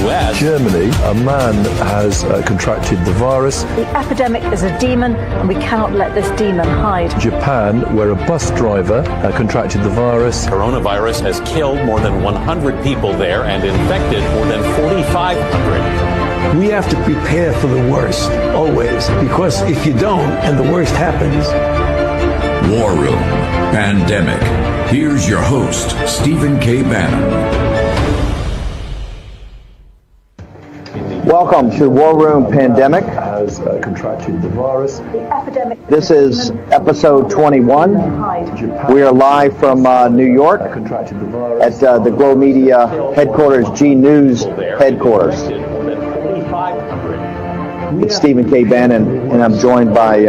U.S. Germany, a man has contracted the virus. The epidemic is a demon, and we cannot let this demon hide. Japan, where a bus driver contracted the virus. Coronavirus has killed more than 100 people there and infected more than 4,500. We have to prepare for the worst, always, because if you don't and the worst happens... War Room Pandemic. Here's your host, Stephen K. Bannon. Welcome to War Room Pandemic. Has contracted the virus. This is episode 21. We are live from New York at the Glow Media headquarters, G News headquarters. It's Stephen K. Bannon, and I'm joined by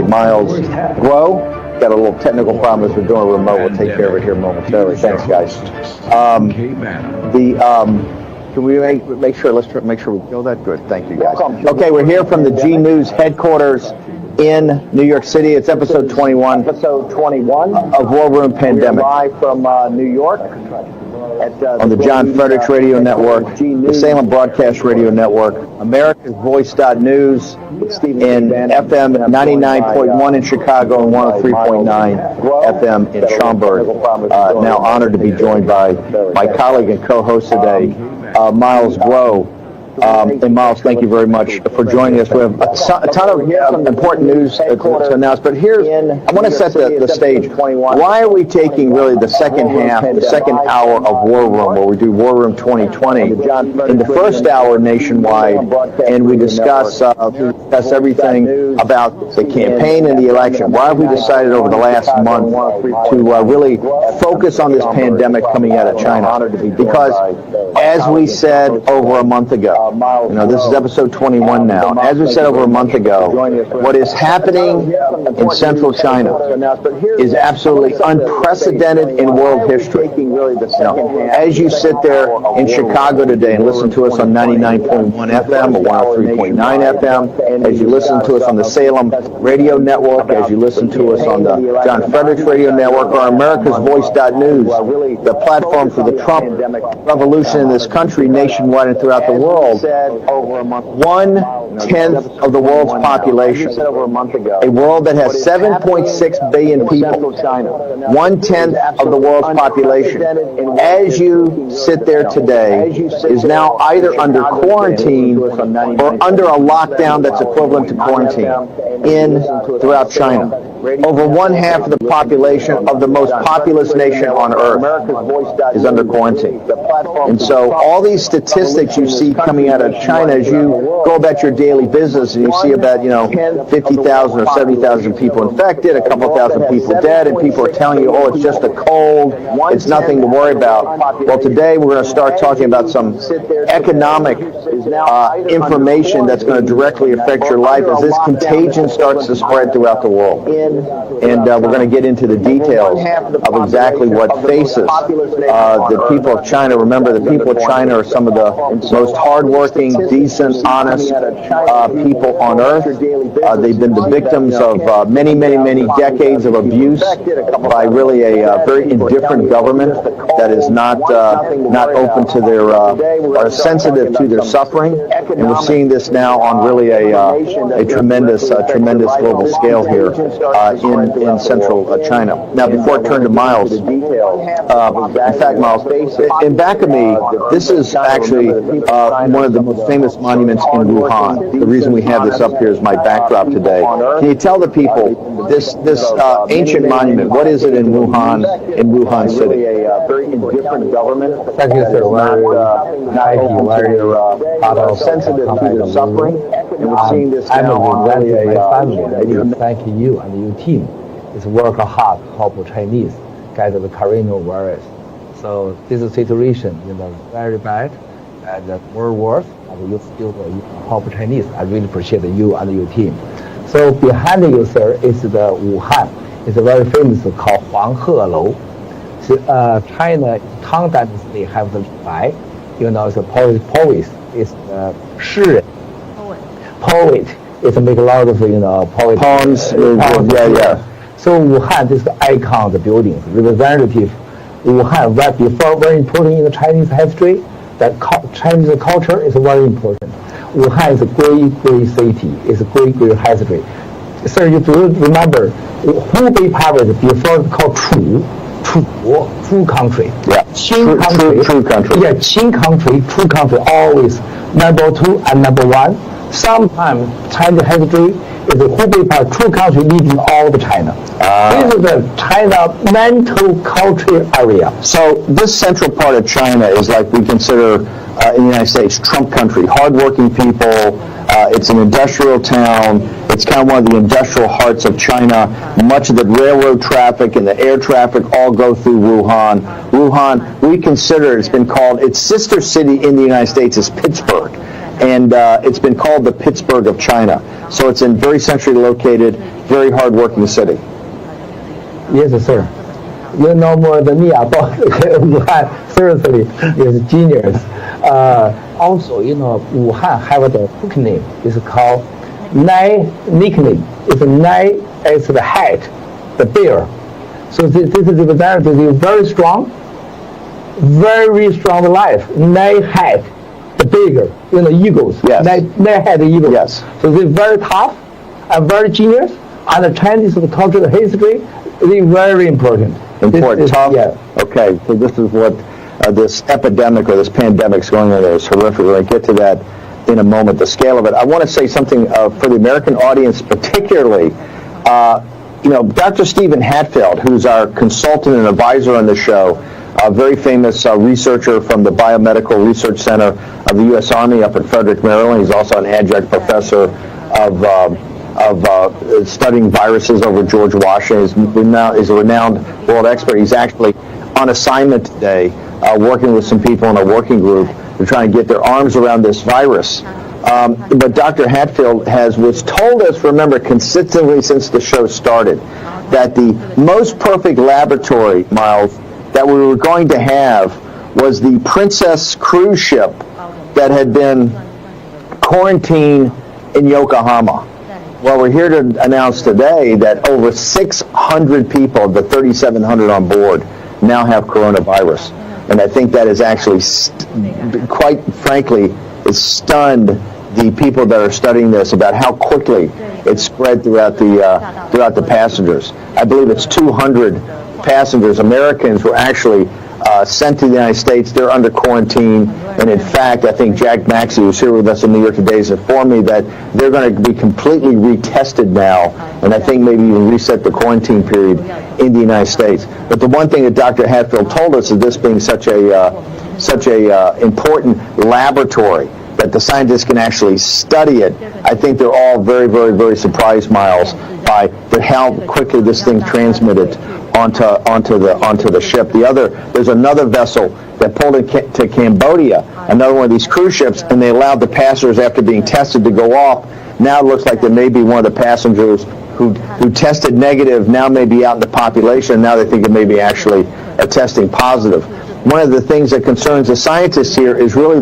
Miles Glow. Got a little technical problem as we're doing remote. We'll take care of it here momentarily. Thanks, guys. Can we make sure? Let's make sure we go that good. Thank you, guys. Okay, we're here from the G News headquarters in New York City. It's episode 21. Episode 21 of War Room Pandemic. Live from New York on the John Fredericks Radio Network, the Salem Broadcast Radio Network, America's Voice.News, in FM 99.1 in Chicago and 103.9 FM in Schaumburg. Now honored to be joined by my colleague and co-host today, Miles Glow. And Miles, thank you very much for joining us. We have a ton of important news to announce, but I want to set the stage. Why are we taking really the second half, the second hour of War Room, where we do War Room 2020, in the first hour nationwide, and we discuss everything about the campaign and the election? Why have we decided over the last month to really focus on this pandemic coming out of China? Because, as we said over a month ago, this is episode 21 now. As we said over a month ago, what is happening in central China is absolutely unprecedented in world history. As you sit there in Chicago today and listen to us on 99.1 FM or 103.9 FM, as you listen to us on the Salem Radio Network, as you listen to us on the John Fredericks Radio Network, or America's Voice.News, the platform for the Trump revolution in this country, nationwide and throughout the world, 1/10 of the world's population. A world that has 7.6 billion people. 1/10 of the world's population, as you sit there today, is now either under quarantine or under a lockdown that's equivalent to quarantine throughout China. Over 1/2 of the population of the most populous nation on earth is under quarantine. And so all these statistics you see coming out of China, as you go about your daily business and you see about 50,000 or 70,000 people infected, a couple thousand people dead, and people are telling you, oh, it's just a cold, it's nothing to worry about. Well, today we're going to start talking about some economic information that's going to directly affect your life as this contagion starts to spread throughout the world. And we're going to get into the details of exactly what faces the people of China. Remember, the people of China are some of the most hardworking, decent, honest people on earth. They've been the victims of many, many, many decades of abuse by really a very indifferent government that is not open to their, are sensitive to their suffering. And we're seeing this now on really a tremendous global scale here in central China. Now, before I turn to Miles, in fact, Miles, in back of me, this is actually one of the most famous monuments in Wuhan. The reason we have this up here is my backdrop today. Can you tell the people this ancient monument, what is it in Wuhan City? A very indifferent government. Thank you, sir. Very sensitive to their suffering. And we're seeing this I'm now on my family. I need to thank you and your team. It's work hard to help Chinese get the coronavirus. So this situation is very bad and world worse. And you still help Chinese. I really appreciate you and your team. So behind you, sir, is the Wuhan. It's a very famous called Huanghe Lou. So, China Tang Dynasty have the Bai. It's a poet. It's Shi. Poet. It's make a lot of poems. Yeah. So Wuhan, this is the icon of the buildings, representative Wuhan, right before, very important in the Chinese history. that Chinese culture is very important. Wuhan is a great city. It's a great history. Sir, you do remember Hubei province before called True country. Yeah. Qing country. True country. Yeah, Qing country, true country, always number 2 and number 1. Sometimes Chinese history is the Hubei part, true country leading all of China. This is the China mental culture area. So this central part of China is like we consider in the United States Trump country, hardworking people. It's an industrial town. It's kind of one of the industrial hearts of China. Much of the railroad traffic and the air traffic all go through Wuhan. Wuhan, we consider, it's been called, its sister city in the United States is Pittsburgh. And it's been called the Pittsburgh of China. So it's a very centrally located, very hard-working city. Yes, sir. You know more than me about Wuhan. Seriously, is genius. Also, you know, Wuhan have the nickname. It's called nickname. It's it's the head, the bear. So this is representative very strong life. Head, the bigger, you know, eagles. Yes. Head eagles. Yes. So they're very tough and very genius. And the Chinese culture, the history, is very important. Important, tough. Yeah. Okay, so this is what this epidemic or this pandemic is going on there. It's horrific. We're going to get to that in a moment, the scale of it. I want to say something for the American audience particularly. You know, Dr. Stephen Hatfield, who's our consultant and advisor on the show, a very famous researcher from the Biomedical Research Center of the U.S. Army up in Frederick, Maryland. He's also an adjunct professor of studying viruses over George Washington. He's a renowned world expert. He's actually on assignment today, working with some people in a working group to try and get their arms around this virus. But Dr. Hatfield was told us, remember, consistently since the show started, that the most perfect laboratory, Miles, that we were going to have was the Princess cruise ship that had been quarantined in Yokohama. Well, we're here to announce today that over 600 people of the 3,700 on board now have coronavirus. And I think that is actually, quite frankly, it's stunned the people that are studying this about how quickly it spread throughout the passengers. I believe it's 200 passengers, Americans, were actually sent to the United States. They're under quarantine. And in fact, I think Jack Maxey, who's here with us in New York today, has informed me that they're going to be completely retested now, and I think maybe even reset the quarantine period in the United States. But the one thing that Dr. Hatfield told us is this being such a important laboratory that the scientists can actually study it. I think they're all very, very, very surprised, Miles, by how quickly this thing transmitted onto the ship. There's another vessel that pulled into Cambodia, another one of these cruise ships, and they allowed the passengers after being tested to go off. Now it looks like there may be one of the passengers who tested negative now may be out in the population. Now they think it may be actually testing positive. One of the things that concerns the scientists here is really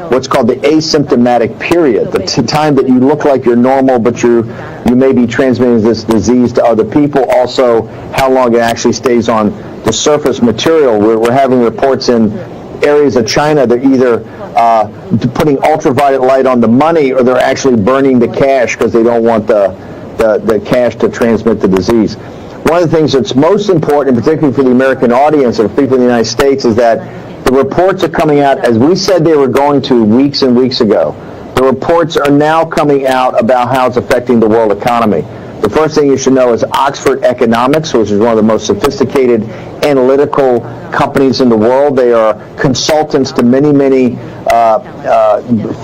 what's called the asymptomatic period, the time that you look like you're normal, but you may be transmitting this disease to other people. Also, how long it actually stays on the surface material. We're having reports in areas of China that either putting ultraviolet light on the money, or they're actually burning the cash because they don't want the cash to transmit the disease. One of the things that's most important, particularly for the American audience and people in the United States, is that the reports are coming out, as we said they were going to weeks and weeks ago. The reports are now coming out about how it's affecting the world economy. The first thing you should know is Oxford Economics, which is one of the most sophisticated analytical companies in the world. They are consultants to many, many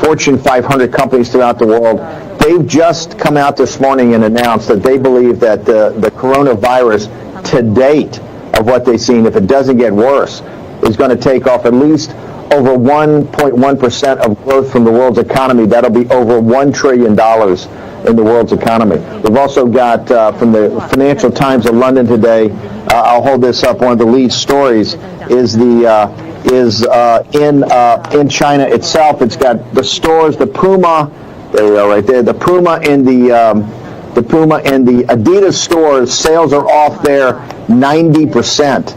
Fortune 500 companies throughout the world. They've just come out this morning and announced that they believe that the coronavirus to date of what they've seen, if it doesn't get worse, is going to take off at least over 1.1% of growth from the world's economy. That'll be over $1 trillion in the world's economy. We've also got from the Financial Times of London today, I'll hold this up, one of the lead stories is in China itself. It's got the stores, the Puma, there we go right there, the Puma and the Adidas stores, sales are off there 90%.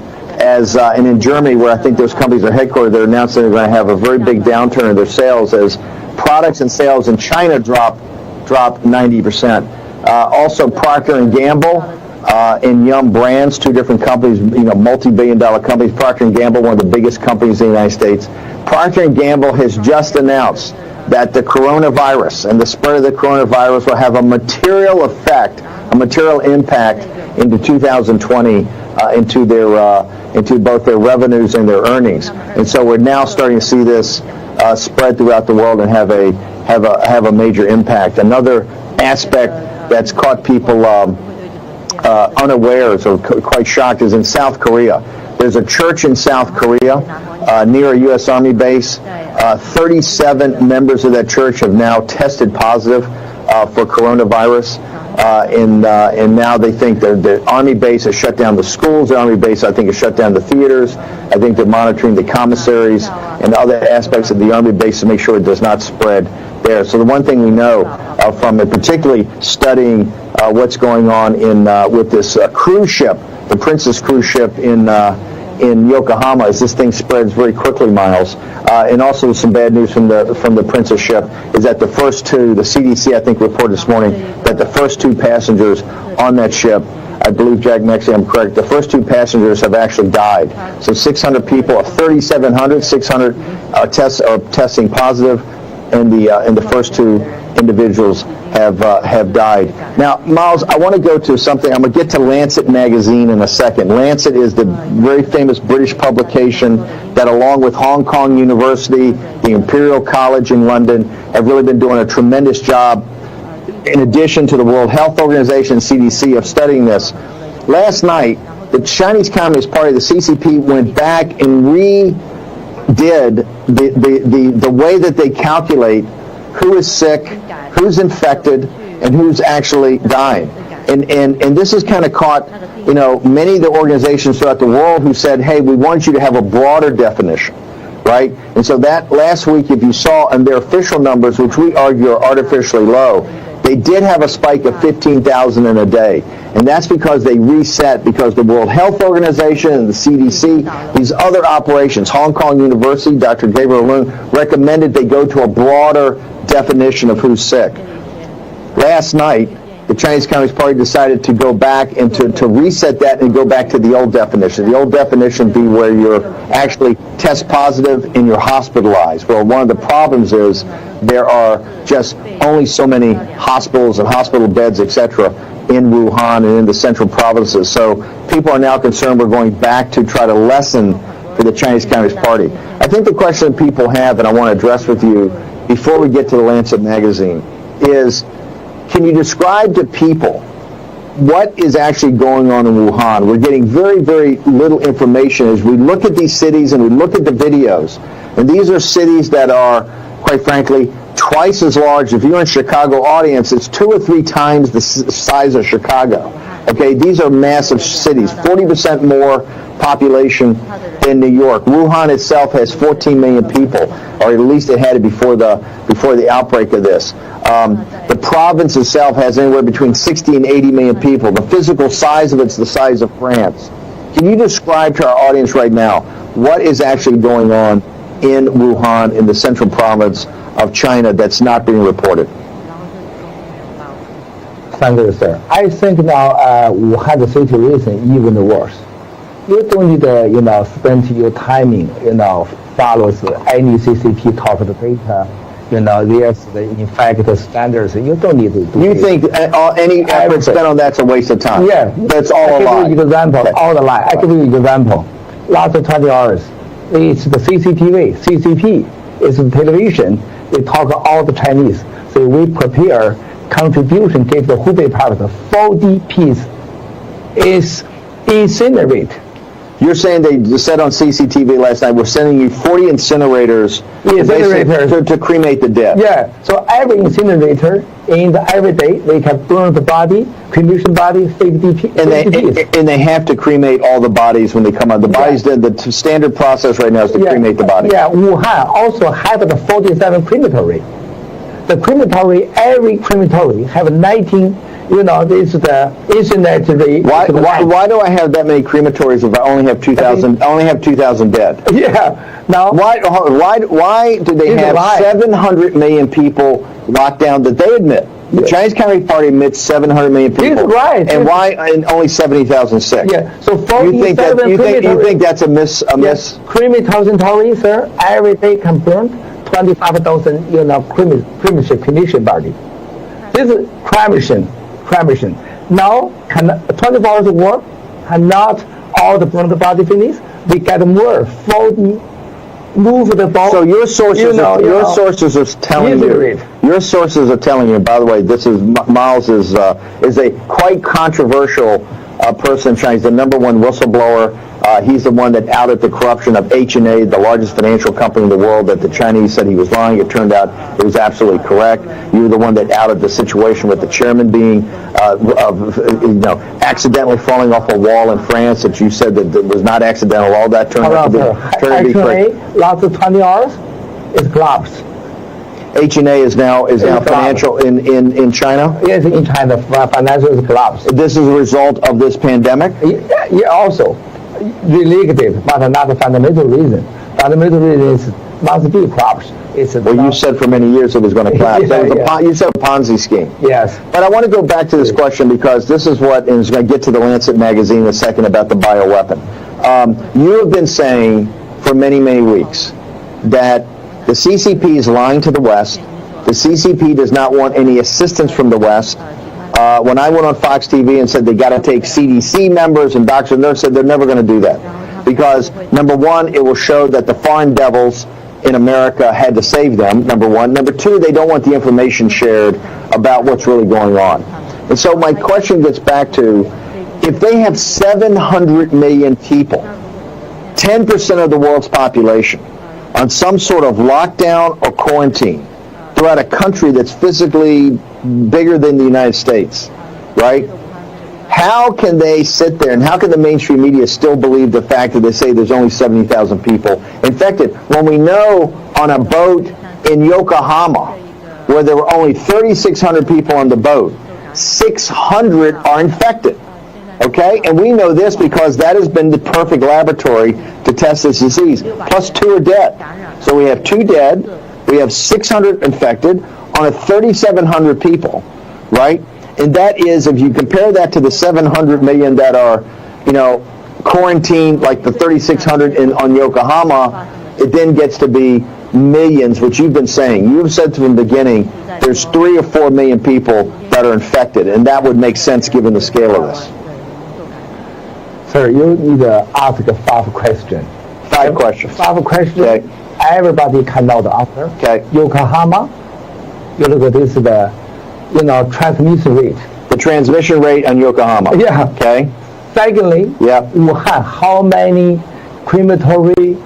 as and in Germany, where I think those companies are headquartered, they're announcing they're going to have a very big downturn in their sales as products and sales in China dropped 90%. Also, Procter & Gamble and Yum Brands, two different companies, multi-billion-dollar companies. Procter & Gamble, one of the biggest companies in the United States. Procter & Gamble has just announced that the coronavirus and the spread of the coronavirus will have a material effect, a material impact into 2020 into both their revenues and their earnings. And so we're now starting to see this spread throughout the world and have a major impact. Another aspect that's caught people unawares or quite shocked is in South Korea. There's a church in South Korea near a U.S. Army base. 37 members of that church have now tested positive for coronavirus. And now they think the Army base has shut down the schools. The Army base, I think, has shut down the theaters. I think they're monitoring the commissaries and other aspects of the Army base to make sure it does not spread there. So the one thing we know from it, particularly studying what's going on with this cruise ship, the Princess cruise ship in Yokohama, as this thing spreads very quickly, Miles. And also some bad news from the Princess ship is that the first two, the CDC I think reported this morning, that the first two passengers on that ship, I believe, Jack, actually I'm correct, the first two passengers have actually died. So 600 people, of 3,700, 600 tests are testing positive, and the first two individuals have died. Now, Miles, I want to go to something. I'm going to get to Lancet magazine in a second. Lancet is the very famous British publication that, along with Hong Kong University, the Imperial College in London, have really been doing a tremendous job, in addition to the World Health Organization, CDC, of studying this. Last night, the Chinese Communist Party, the CCP, went back and redid the way that they calculate who is sick, who's infected, and who's actually dying. And this has kind of caught, many of the organizations throughout the world who said, hey, we want you to have a broader definition, right? And so that last week, if you saw in their official numbers, which we argue are artificially low, they did have a spike of 15,000 in a day. And that's because they reset, because the World Health Organization and the CDC, these other operations, Hong Kong University, Dr. Gabriel Leung, recommended they go to a broader definition of who's sick. Last night, the Chinese Communist Party decided to go back and to reset that and go back to the old definition. The old definition be where you're actually test positive and you're hospitalized. Well, one of the problems is there are just only so many hospitals and hospital beds, etc., in Wuhan and in the central provinces. So people are now concerned we're going back to try to lessen for the Chinese Communist Party. I think the question that people have, and I want to address with you before we get to the Lancet magazine, is can you describe to people what is actually going on in Wuhan? We're getting very, very little information as we look at these cities and we look at the videos. And these are cities that are, quite frankly, twice as large. If you're in Chicago audience, it's 2 or 3 times the size of Chicago. Okay, these are massive cities, 40% more population than New York. Wuhan itself has 14 million people, or at least it had it before the outbreak of this. The province itself has anywhere between 60 and 80 million people. The physical size of it's the size of France. Can you describe to our audience right now what is actually going on in Wuhan, in the central province of China, that's not being reported? Thank you, sir. I think now Wuhan the situation even worse. You don't need to, spend your timing, follows any CCP top of the data. There's the infected standards. You don't need to do You think any effort spent on that's a waste of time? Yeah. That's all a lie. I give you example, Okay. all the lie. I give you example. Last 20 hours, it's the CCTV. CCP is the television. They talk all the Chinese. So we prepare contribution, give the Hubei province 40 piece is incinerate. You're saying they said on CCTV last night, we're sending you 40 incinerators to cremate the dead. Yeah, so every incinerator every day they can burn the body, cremation body, 50 pieces. And they have to cremate all the bodies when they come out. The bodies, the standard process right now is to cremate the body. Yeah, Wuhan also have the 47 crematory. The crematory, every crematory have 19 This is the internet rate. Why do I have that many crematories if I only have 2,000? I only have 2,000 dead. Yeah. Now. Why do they have 700 million people locked down that they admit? The Chinese Communist Party admits 700 million people. It's right. And why and only 70,000 sick? Yeah. So you think that's a miss? Yes. Crematory, sir, every day confirmed 25,000 cremation body. This is cremation. Now, 24 hours of work, cannot all the burned body finish. We get more 40. Move the ball. So your sources are telling you. Your sources are telling you. By the way, this is Miles is a quite controversial person in China. He's the number one whistleblower. He's the one that outed the corruption of H&A, the largest financial company in the world, that the Chinese said he was lying. It turned out it was absolutely correct. You were the one that outed the situation with the chairman being, accidentally falling off a wall in France, that you said that it was not accidental. All that turned out to be correct. Last 20 hours, it collapsed. H&A is now financial in China? Yes, in China, financial is collapsed. This is a result of this pandemic? Yeah, also related, but not a fundamental reason. Fundamental reason must be collapsed. You said for many years it was going to collapse. You said a Ponzi scheme. Yes. But I want to go back to this question, because this is what is going to get to the Lancet magazine in a second about the bioweapon. You have been saying for many, many weeks that the CCP is lying to the West. The CCP does not want any assistance from the West. When I went on Fox TV and said they got to take CDC members and doctors and nurses, said they're never going to do that. Because, number one, it will show that the foreign devils in America had to save them, number one. Number two, they don't want the information shared about what's really going on. And so my question gets back to, if they have 700 million people, 10% of the world's population, on some sort of lockdown or quarantine throughout a country that's physically bigger than the United States, right? How can they sit there, and how can the mainstream media still believe the fact that they say there's only 70,000 people infected, when we know on a boat in Yokohama, where there were only 3,600 people on the boat, 600 are infected? Okay, and we know this because that has been the perfect laboratory to test this disease. Plus 2 are dead. So we have 2 dead, we have 600 infected on a 3,700 people, right? And that is, if you compare that to the 700 million that are, quarantined, like the 3,600 on Yokohama, it then gets to be millions, which you've been saying. You've said from the beginning there's 3 or 4 million people that are infected, and that would make sense given the scale of this. Sir, you need to ask 5 questions. 5 questions. 5 questions. Okay. Everybody can know the answer. Okay. Yokohama, you look at this, the transmission rate. The transmission rate on Yokohama. Yeah. Okay. Secondly, Wuhan, how many crematory?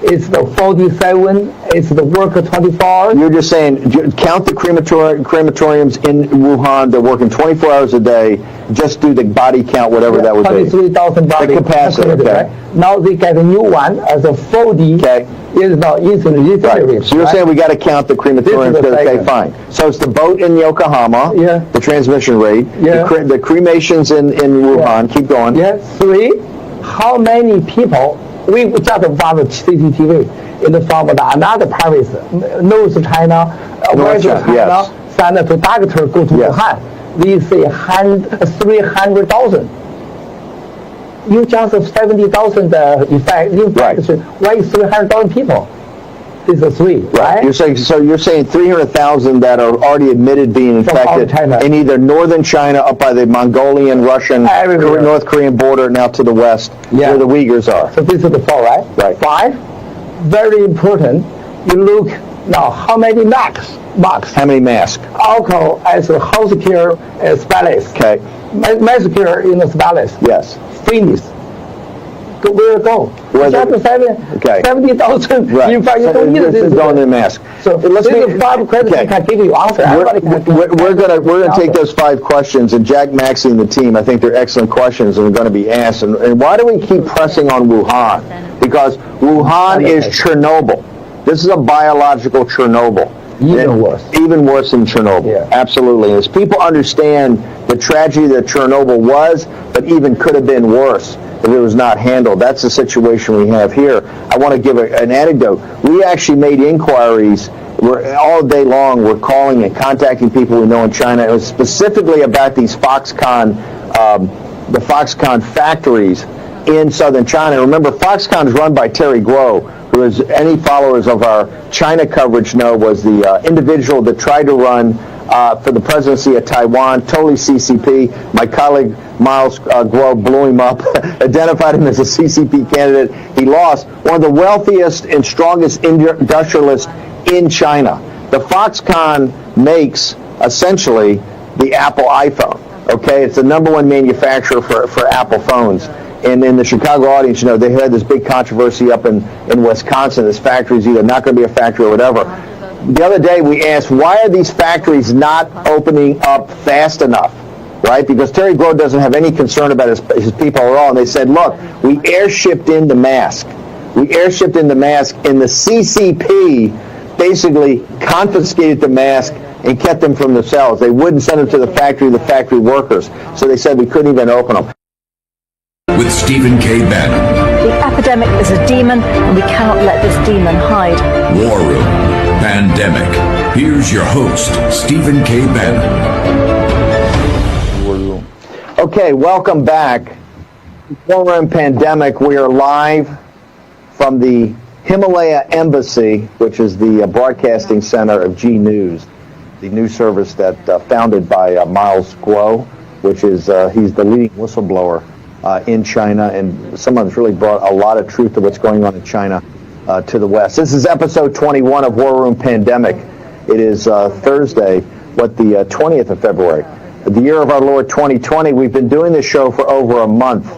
It's the 47. It's the work 24 hours. You're just saying, count the crematoriums in Wuhan. They're working 24 hours a day. Just do the body count, whatever that would be. 23,000 body. The capacity. Okay. Right? Now they get a new one as a 40. Okay. Is now instantly right. So you're saying we got to count the crematoriums. Okay, fine. So it's the boat in Yokohama. Yeah. The transmission rate. Yeah. The cremations in Wuhan. Yeah. Keep going. Yeah. 3. How many people? We just found CCTV in the form of another province, North China, West China, send to doctor go to Wuhan. We say 300,000. You just 70,000 infection. Why is 300,000 people? This is 3, right? You're saying 300,000 that are already admitted being infected in either northern China up by the Mongolian, Russian, North Korean border, now to the west, where the Uyghurs are. So this is the 4, right? Right. 5, very important. You look now, how many masks? How many masks? Alcohol as a house care specialist. Okay. Mask care in the specialist. Yes. Finish. Where go? Chapter 7, 70,000. Right. In fact, you don't need this. Don't need a mask. So let's make 5 questions. I can give you answer. We're gonna take those 5 questions, and Jack Maxey and the team, I think they're excellent questions, and they're going to be asked. And why do we keep pressing on Wuhan? Because Wuhan is Chernobyl. This is a biological Chernobyl. Even worse. Even worse than Chernobyl. Yeah. Absolutely. As people understand the tragedy that Chernobyl was, but even could have been worse if it was not handled. That's the situation we have here. I want to give an anecdote. We actually made inquiries. All day long, we're calling and contacting people we know in China. It was specifically about these Foxconn, the Foxconn factories in southern China. Remember, Foxconn is run by Terry Gros, who, as any followers of our China coverage know, was the individual that tried to run for the presidency of Taiwan, totally CCP. My colleague Miles Gros blew him up, identified him as a CCP candidate. He lost. One of the wealthiest and strongest industrialists in China. The Foxconn makes essentially the Apple iPhone. Okay, it's the #1 manufacturer for Apple phones. And in the Chicago audience, you know, they had this big controversy up in Wisconsin. This factory is either not going to be a factory or whatever. The other day we asked, why are these factories not opening up fast enough? Right? Because Terry Gros doesn't have any concern about his people at all. And they said, look, we airshipped in the mask. We airshipped in the mask, and the CCP basically confiscated the mask and kept them from themselves. They wouldn't send them to the factory workers. So they said we couldn't even open them. With Stephen K. Bannon. The epidemic is a demon, and we cannot let this demon hide. War Room. Pandemic. Here's your host, Stephen K. Bannon. Okay, welcome back. War Room Pandemic. We are live from the Himalaya Embassy, which is the broadcasting center of G News, the news service that founded by Miles Gros, which is he's the leading whistleblower in China, and someone that's really brought a lot of truth to what's going on in China to the West. This is episode 21 of War Room Pandemic. It is Thursday, the 20th of February, the year of our Lord 2020. We've been doing this show for over a month.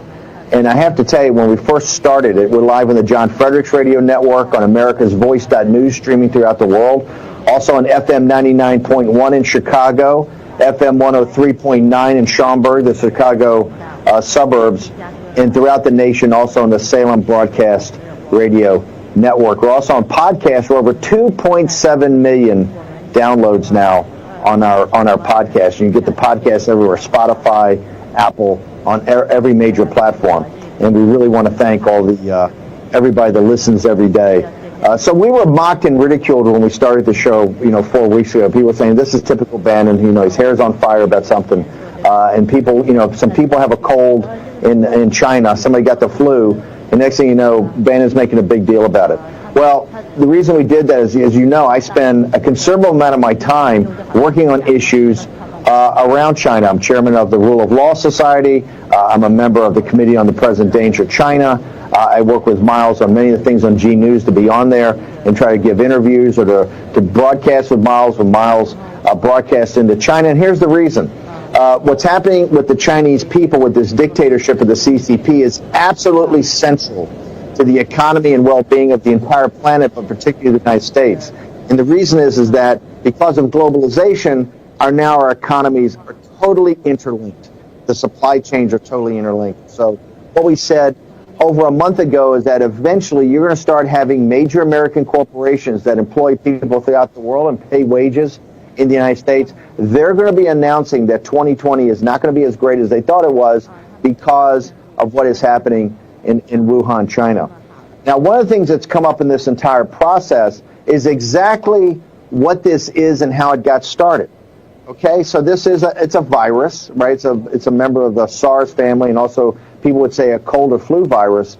And I have to tell you, when we first started it, we're live on the John Fredericks Radio Network, on America's Voice.news, streaming throughout the world. Also on FM 99.1 in Chicago, FM 103.9 in Schaumburg, the Chicago suburbs, and throughout the nation, also on the Salem Broadcast Radio Network. We're also on podcast. We're over 2.7 million downloads now on our podcast. You can get the podcast everywhere, Spotify, Apple, on every major platform. And we really want to thank all the everybody that listens every day. So we were mocked and ridiculed when we started the show, 4 weeks ago. People saying, this is typical Bannon, his hair's on fire about something. And people, some people have a cold in China, somebody got the flu, and next thing you know, Bannon's making a big deal about it. Well, the reason we did that is, as you know, I spend a considerable amount of my time working on issues around China. I'm chairman of the Rule of Law Society. I'm a member of the Committee on the Present Danger of China. I work with Miles on many of the things on G News to be on there and try to give interviews or to broadcast with Miles when Miles broadcasts into China. And here's the reason. What's happening with the Chinese people with this dictatorship of the CCP is absolutely central to the economy and well-being of the entire planet, but particularly the United States. And the reason is that because of globalization, our economies are totally interlinked. The supply chains are totally interlinked. So what we said over a month ago is that eventually you're going to start having major American corporations that employ people throughout the world and pay wages in the United States. They're going to be announcing that 2020 is not going to be as great as they thought it was because of what is happening in Wuhan, China. Now, one of the things that's come up in this entire process is exactly what this is and how it got started. Okay, so this is it's a virus, right? It's a member of the SARS family, and also people would say a cold or flu virus.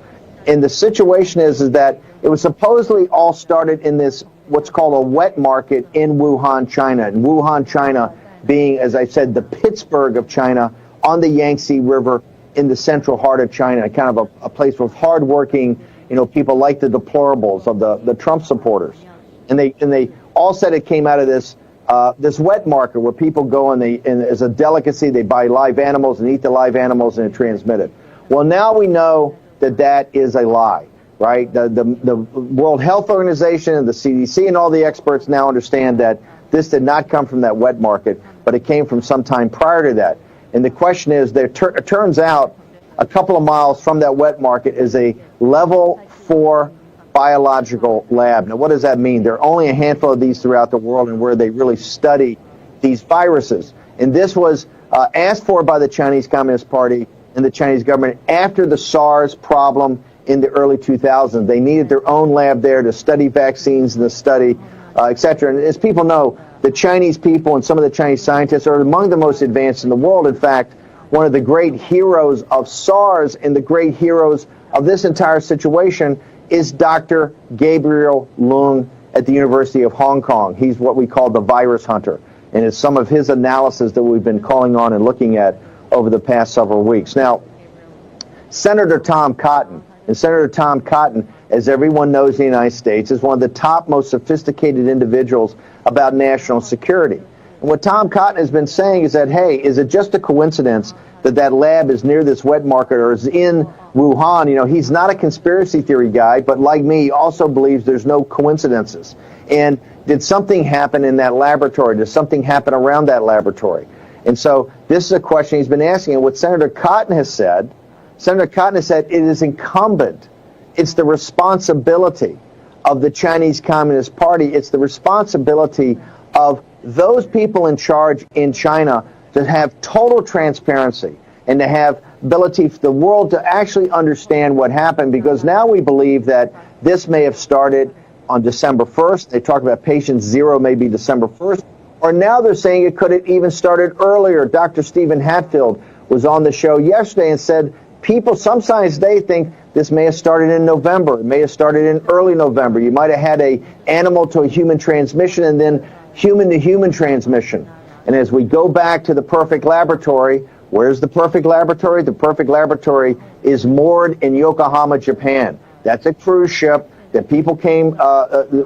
And the situation is that it was supposedly all started in this what's called a wet market in Wuhan, China. And Wuhan, China being, as I said, the Pittsburgh of China on the Yangtze River in the central heart of China, kind of a place with hardworking, people like the deplorables of the Trump supporters. And they all said it came out of this wet market where people go and as a delicacy, they buy live animals and eat the live animals and transmit it. Well, now we know that is a lie, right? The World Health Organization and the CDC and all the experts now understand that this did not come from that wet market, but it came from some time prior to that. And the question is, it turns out a couple of miles from that wet market is a level 4 biological lab. Now, what does that mean? There are only a handful of these throughout the world and where they really study these viruses. And this was asked for by the Chinese Communist Party and the Chinese government after the SARS problem in the early 2000s. They needed their own lab there to study vaccines and to study, et cetera. And as people know, the Chinese people and some of the Chinese scientists are among the most advanced in the world. In fact, one of the great heroes of SARS and the great heroes of this entire situation is Dr. Gabriel Leung at the University of Hong Kong. He's what we call the virus hunter. And it's some of his analysis that we've been calling on and looking at over the past several weeks. Now, Senator Tom Cotton, and Senator Tom Cotton, as everyone knows in the United States, is one of the top, most sophisticated individuals about national security. And what Tom Cotton has been saying is that, hey, is it just a coincidence that that lab is near this wet market or is in Wuhan? You know, he's not a conspiracy theory guy, but like me, also believes there's no coincidences. And did something happen in that laboratory? Did something happen around that laboratory? And so this is a question he's been asking. And what Senator Cotton has said it is incumbent. It's the responsibility of the Chinese Communist Party. It's the responsibility of those people in charge in China to have total transparency and to have ability for the world to actually understand what happened, because now we believe that this may have started on December 1st. They talk about patient 0 may be December 1st. Or now they're saying it could have even started earlier. Dr. Stephen Hatfield was on the show yesterday and said some scientists, they think this may have started in November. It may have started in early November. You might have had a animal to a human transmission and then human to human transmission. And as we go back to the perfect laboratory, where's the perfect laboratory? The perfect laboratory is moored in Yokohama, Japan. That's a cruise ship that people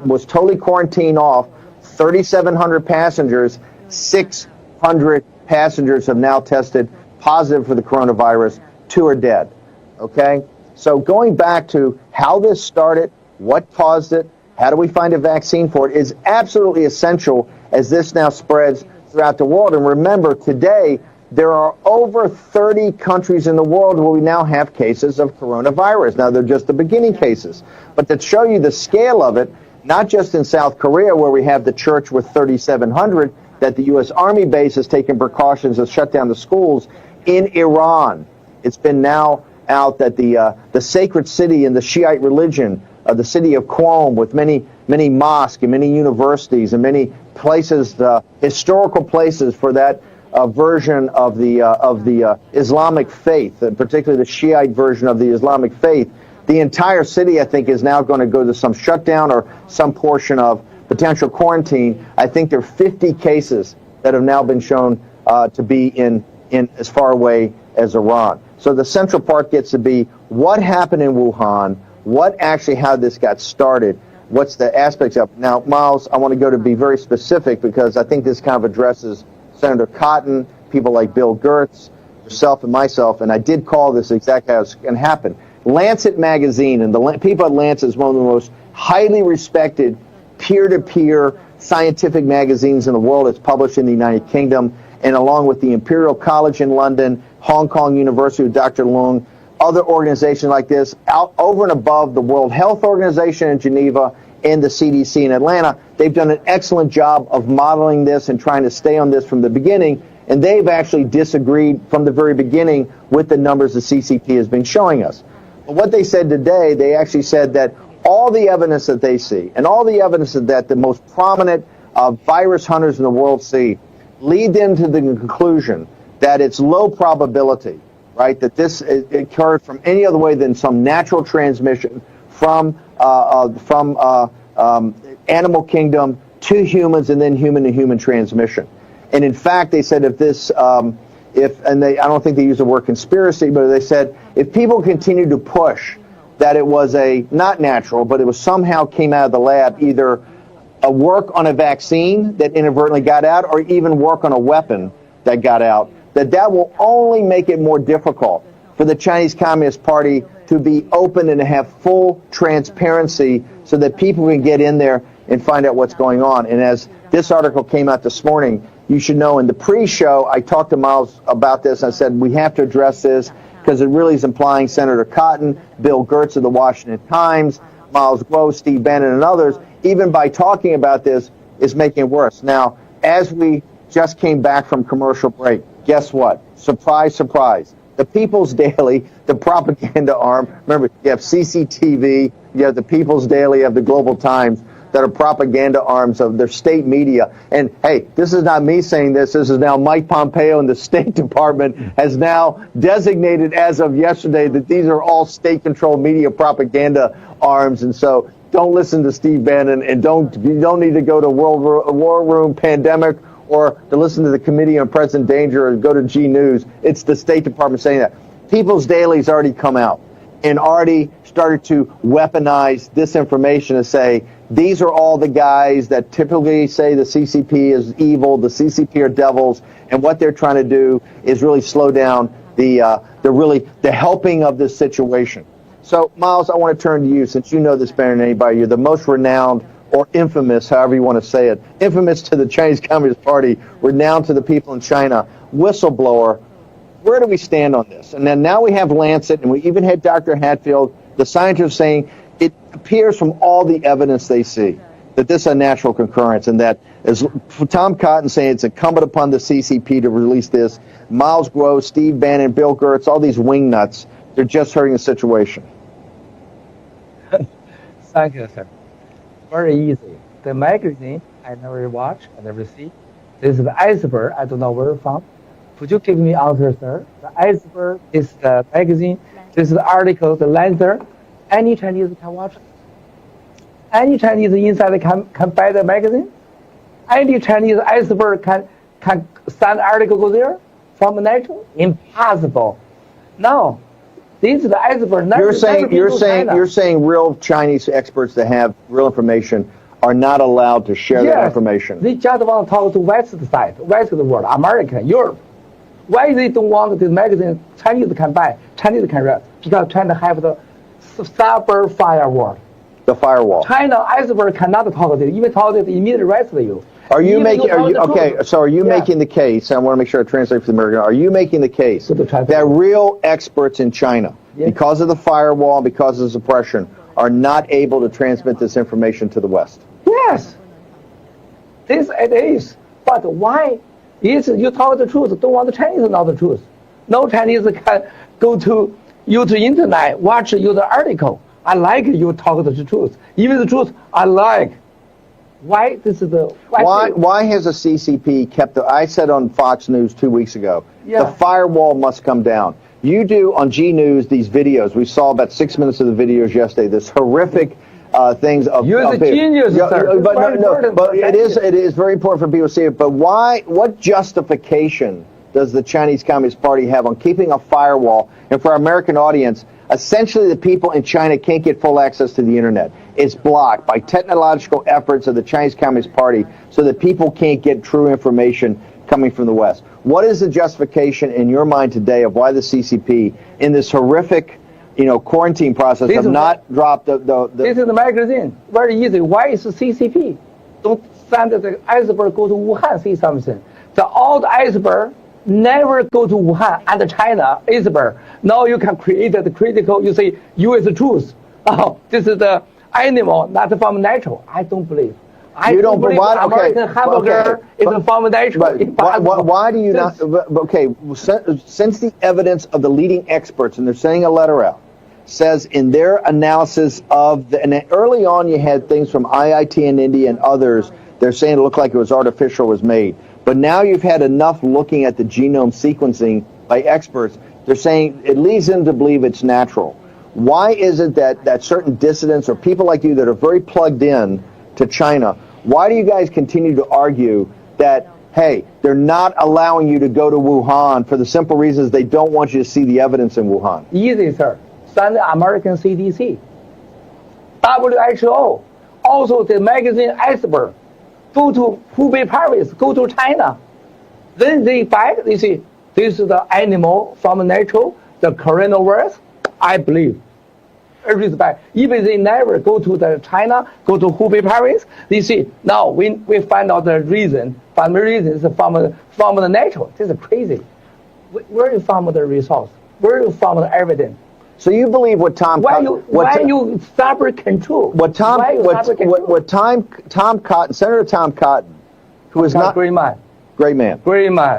was totally quarantined off. 3,700 passengers, 600 passengers have now tested positive for the coronavirus. 2 are dead. Okay? So going back to how this started, what caused it, how do we find a vaccine for it, is absolutely essential as this now spreads throughout the world. And remember, today, there are over 30 countries in the world where we now have cases of coronavirus. Now, they're just the beginning cases. But to show you the scale of it, not just in South Korea, where we have the church with 3,700, that the U.S. Army base has taken precautions to shut down the schools. In Iran, it's been now out that the sacred city in the Shiite religion, the city of Qom, with many mosques and many universities and many places, historical places for that version of the Islamic faith, particularly the Shiite version of the Islamic faith. The entire city, I think, is now going to go to some shutdown or some portion of potential quarantine. I think there are 50 cases that have now been shown to be in as far away as Iran. So the central part gets to be what happened in Wuhan, how this got started, what's the aspects of it. Now, Miles, I want to be very specific because I think this kind of addresses Senator Cotton, people like Bill Gertz, yourself and myself, and I did call this exactly how it's going to happen. Lancet magazine, and the people at Lancet is one of the most highly respected peer-to-peer scientific magazines in the world. It's published in the United Kingdom, and along with the Imperial College in London, Hong Kong University with Dr. Leung, other organizations like this, out over and above the World Health Organization in Geneva and the CDC in Atlanta, they've done an excellent job of modeling this and trying to stay on this from the beginning, and they've actually disagreed from the very beginning with the numbers the CCP has been showing us. But what they said today, they actually said that all the evidence that they see and all the evidence that the most prominent virus hunters in the world see lead them to the conclusion that it's low probability, right, that this occurred from any other way than some natural transmission from animal kingdom to humans and then human to human transmission. And in fact, they said I don't think they used the word conspiracy, but they said if people continue to push that it was not natural, but it was somehow came out of the lab, either a work on a vaccine that inadvertently got out or even work on a weapon that got out, that will only make it more difficult for the Chinese Communist Party to be open and to have full transparency so that people can get in there and find out what's going on. And as this article came out this morning, you should know in the pre-show, I talked to Miles about this. I said, we have to address this because it really is implying Senator Cotton, Bill Gertz of the Washington Times, Miles Guo, Steve Bannon, and others, even by talking about this, is making it worse. Now, as we just came back from commercial break, guess what? Surprise, surprise. The People's Daily, the propaganda arm, remember, you have CCTV, you have the People's Daily, you have the Global Times, that are propaganda arms of their state media. And hey, this is not me saying this. This is now Mike Pompeo and the State Department has now designated as of yesterday that these are all state-controlled media propaganda arms. And so don't listen to Steve Bannon, and you don't need to go to War Room Pandemic or to listen to the Committee on Present Danger or go to G News. It's the State Department saying that. People's Daily's already come out and already started to weaponize this information to say, these are all the guys that typically say the CCP is evil, the CCP are devils, and what they're trying to do is really slow down the helping of this situation. So, Miles, I want to turn to you, since you know this better than anybody. You're the most renowned, or infamous, however you want to say it, infamous to the Chinese Communist Party, renowned to the people in China, whistleblower. Where do we stand on this? And then now we have Lancet, and we even had Dr. Hatfield, the scientists, saying it appears from all the evidence they see that this is a natural concurrence, and that, as Tom Cotton saying, it's incumbent upon the CCP to release this. Miles Guo, Steve Bannon, Bill Gertz, all these wingnuts, they're just hurting the situation. Thank you, sir. Very easy. The magazine, I never watch, I never see. This is the iceberg, I don't know where from. Could you give me answer, sir? The iceberg is the magazine. This is the article, the Lancet. Any Chinese can watch it. Any Chinese insider can buy the magazine. Any Chinese iceberg can send article go there from natural. Impossible. No, this is the iceberg. You're saying real Chinese experts that have real information are not allowed to share that information. They just want to talk to west side, west of the world, American, Europe. Why they don't want this magazine? Chinese can buy, Chinese can read, because China have the cyber firewall. The firewall. China iceberg cannot talk to it. Even talk to it, immediately arrest you. Are you making the case? I want to make sure I translate for the American. Are you making the case that real experts in China, because of the firewall, because of suppression, are not able to transmit this information to the West? Yes. This it is. But why? Is you talk the truth, don't want the Chinese to know the truth. No Chinese can go to internet, watch the article. I like you talk the truth. Even the truth, I like. Why this is the why has the CCP kept the? I said on Fox News 2 weeks ago, the firewall must come down. You do on G News these videos. We saw about 6 minutes of the videos yesterday. This horrific things of. You're the genius, sir. But it is very important for people to see it. But why? What justification does the Chinese Communist Party have on keeping a firewall? And for our American audience, essentially the people in China can't get full access to the internet. It's blocked by technological efforts of the Chinese Communist Party so that people can't get true information coming from the West. What is the justification in your mind today of why the CCP, in this horrific, quarantine process, have not dropped the... This is the magazine. Very easy. Why is the CCP? Don't send the iceberg go to Wuhan, say something. The old iceberg never go to Wuhan and China iceberg. Now you can create the critical, you say, U.S. truth. Oh, this is the animal, not from natural. I don't believe. You don't believe American hamburger is from natural. Why do you not? Okay, since the evidence of the leading experts, and they're sending a letter out, says in their analysis of and early on you had things from IIT in India and others, they're saying it looked like it was artificial, was made. But now you've had enough looking at the genome sequencing by experts, they're saying it leads them to believe it's natural. Why is it that certain dissidents or people like you that are very plugged in to China, why do you guys continue to argue that, hey, they're not allowing you to go to Wuhan for the simple reasons they don't want you to see the evidence in Wuhan? Easy, sir. Send the American CDC, WHO, also the magazine iceberg. Go to Hubei province, go to China. Then they back, they say, this is the animal from natural, the coronavirus, I believe. Everything back. Even they never go to the China, go to Hubei province, they say, now we find out the reason. Primary reason is from the natural. This is crazy. Where you found the results? Where you found the evidence? So you believe what Tom? Why you cyber control? Tom Cotton, Senator Tom Cotton, who is not great man,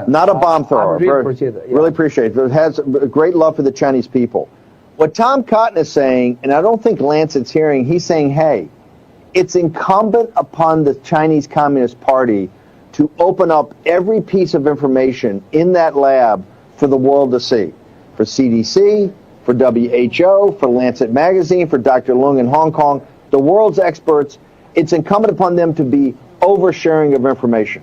not a bomb thrower. Really appreciate it. Has great love for the Chinese people. What Tom Cotton is saying, and I don't think Lancet's hearing, he's saying, hey, it's incumbent upon the Chinese Communist Party to open up every piece of information in that lab for the world to see. For CDC, for WHO, for Lancet Magazine, for Dr. Leung in Hong Kong, the world's experts, it's incumbent upon them to be oversharing of information.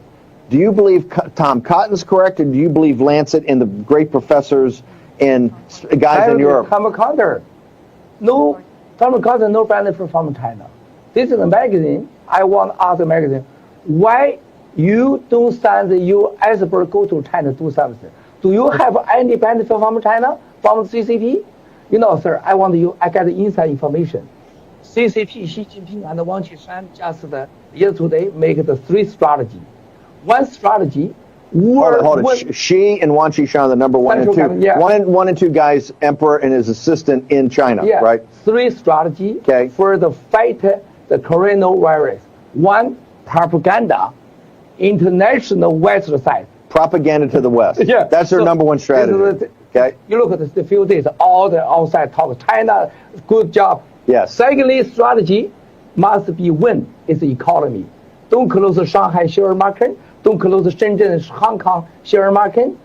Do you believe Tom Cotton's correct, or do you believe Lancet and the great professors and guys in Europe? Tom Cotton, no benefit from China. This is a magazine. I want to ask the magazine, why you don't send your expert go to China to do something? Do you have any benefit from China, from CCP? Sir, I get the inside information. CCP, Xi Jinping and Wang Qishan just yesterday make the 3 strategy. One strategy, hold it. Xi and Wang Qishan, the number 1 and 2. Yeah. One and two guys, emperor and his assistant in China, right? 3 strategy for the fight the coronavirus. 1, propaganda, international West side. Propaganda to the West. Yeah. That's their number 1 strategy. Okay. You look at the few days, all the outside talk, China, good job. Yes. Secondly, strategy must be win is the economy. Don't close the Shanghai share market. Don't close the Shenzhen, Hong Kong share market.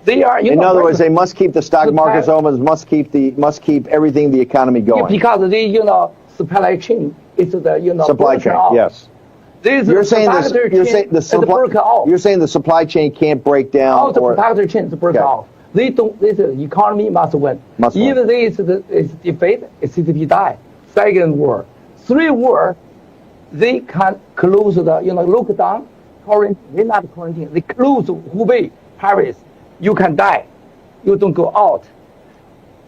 They are. In other words, they must keep the stock markets open. Must keep everything, the economy going. Yeah, because the supply chain is the supply chain. Yes. You're saying the supply chain can't break down. All the supply chain is break off. They don't. This economy must win. Even if it's defeat, it's CCP die. Second war, 3 war, they can close the lockdown, quarantine. They not quarantine. They close Hubei, Paris. You can die. You don't go out.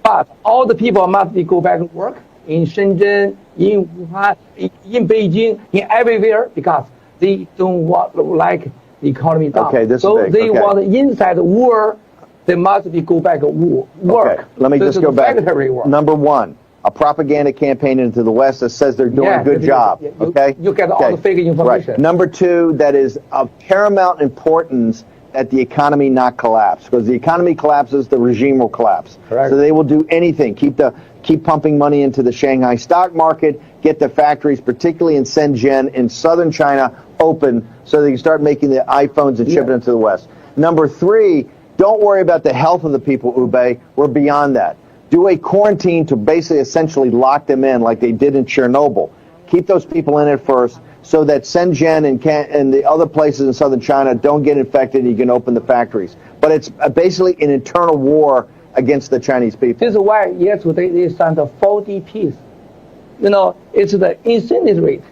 But all the people must go back to work in Shenzhen, in Wuhan, in Beijing, in everywhere, because they don't like the economy down. Okay, this so is big. They want inside the war. They must go back to work. Okay. Let me just go back. Number 1, a propaganda campaign into the West that says they're doing a good job. Okay. You get all the fake information. Right. Number 2, that is of paramount importance that the economy not collapse, because the economy collapses, the regime will collapse. Correct. So they will do anything. Keep pumping money into the Shanghai stock market, get the factories, particularly in Shenzhen in southern China, open so they can start making the iPhones and shipping them to the West. Number 3, don't worry about the health of the people, Ube. We're beyond that. Do a quarantine to basically essentially lock them in like they did in Chernobyl. Keep those people in it first so that Shenzhen and the other places in southern China don't get infected and you can open the factories. But it's basically an internal war against the Chinese people. This is why yesterday they signed a 40 piece. It's the incentive rate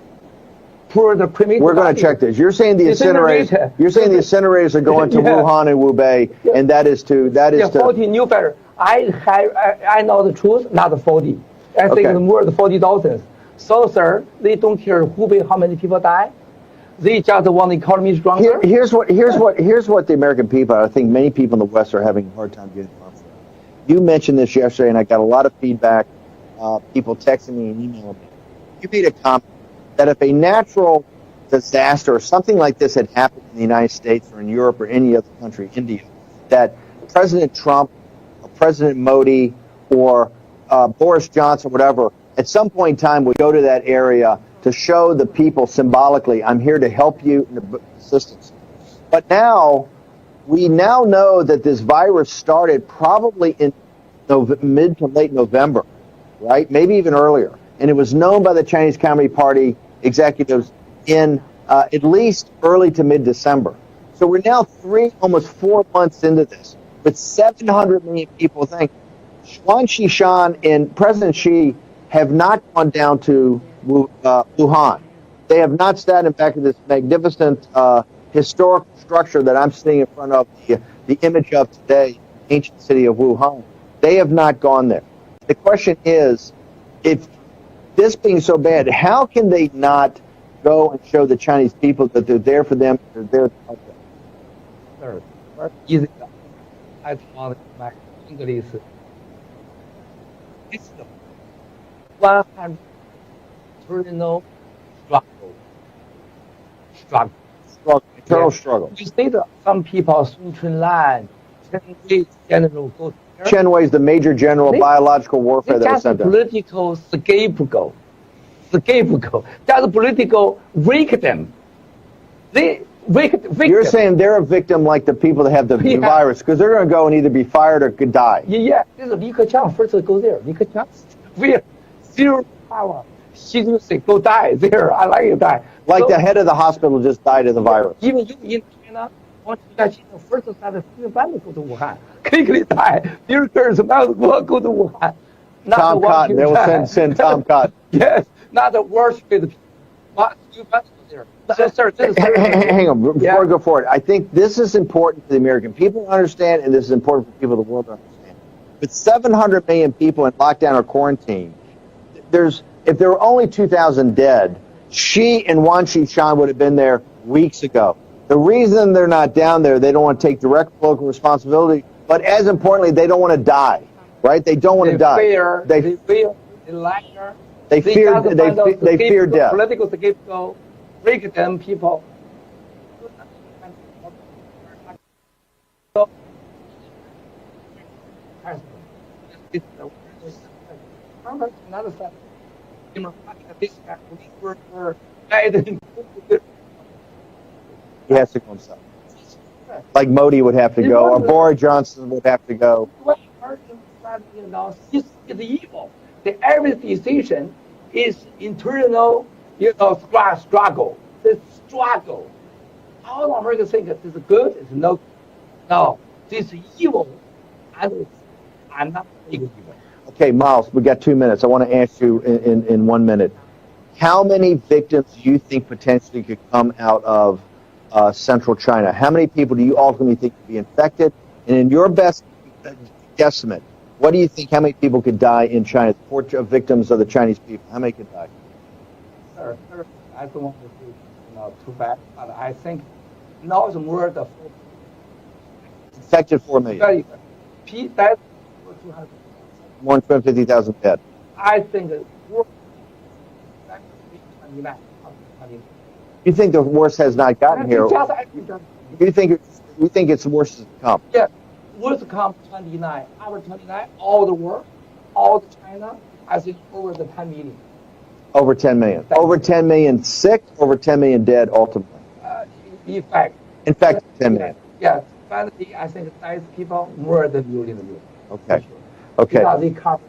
for the premier. We're going to check this. You're saying the incinerators. You're saying the incinerators are going to Wuhan and Hubei, and that is to 40 new better. I know the truth, not the 40. I think it's more than 40,000. So, sir, they don't care Hubei how many people die. They just want the economy stronger. Here's what the American people, I think many people in the West are having a hard time getting off of. You mentioned this yesterday, and I got a lot of feedback. People texting me and emailing me. You made a comment that if a natural disaster or something like this had happened in the United States or in Europe or any other country, India, that President Trump or President Modi or Boris Johnson, whatever, at some point in time would go to that area to show the people symbolically, I'm here to help you in the assistance. But now, we now know that this virus started probably in mid to late November, right? Maybe even earlier. And it was known by the Chinese Communist Party executives in at least early to mid-December. So we're now almost 4 months into this, with 700 million people think Wang Qishan and President Xi have not gone down to Wuhan. They have not sat in back of this magnificent historical structure that I'm seeing in front of the image of today, ancient city of Wuhan. They have not gone there. The question is, if this being so bad, how can they not go and show the Chinese people that they're there for them, they're there to help them? Sir, easy. I found my English. It's the 100 internal struggle. Internal struggle. You see that some people, Sun Chunlan, Chen Wei general, go there. Chen Wei is the major general of biological warfare that was Just sent there. political scapegoat. Just political victim. They victim. You're saying they're a victim like the people that have the virus, because they're going to go and either be fired or could die. Yeah, this is Li Keqiang first go there. Li Keqiang, we have zero power. Xi Jinping go die there. I like you die. Like the head of the hospital just died of the virus. Even you in China, want to first started 4班 go to Wuhan, quickly die. There is not go to Wuhan. Tom Cotton, they will send Tom Cotton. Yes, not the worst with but you go there. So, sir, this is hang on, before we go forward, I think this is important for the American people to understand, and this is important for people of the world to understand. With 700 million people in lockdown or quarantine, if there were only 2,000 dead, Xi and Wang Qishan would have been there weeks ago. The reason they're not down there, they don't want to take direct local responsibility, but as importantly, they don't want to die, right? They don't want to die. They fear the liar. They fear death. Political scapegoat, break them people. Another side. He has to go himself. Like Modi would have to go, or Boris Johnson would have to go. It's evil. Every decision is internal, struggle. The struggle. All Americans think this is good, it's no. No, this is evil, and I'm not evil. Okay, Miles, we got 2 minutes. I want to ask you in 1 minute. How many victims do you think potentially could come out of central China? How many people do you ultimately think could be infected? And in your best guesstimate, what do you think, how many people could die in China? Victims of the Chinese people, how many could die? Sir, I don't want to do too bad, but I think now is more the Infected 4 million. That's 200. More than 250,000 dead. I think You think the worst has not gotten here? You think it's worse to come? Yeah, worst come 29. After 29, all the world, all the China, I think over the 10 million. Over 10 million. Over 10 million sick, over 10 million dead ultimately. In fact, 10 million. Yeah, finally, I think 9 people more than million. Okay. Okay. Because they cover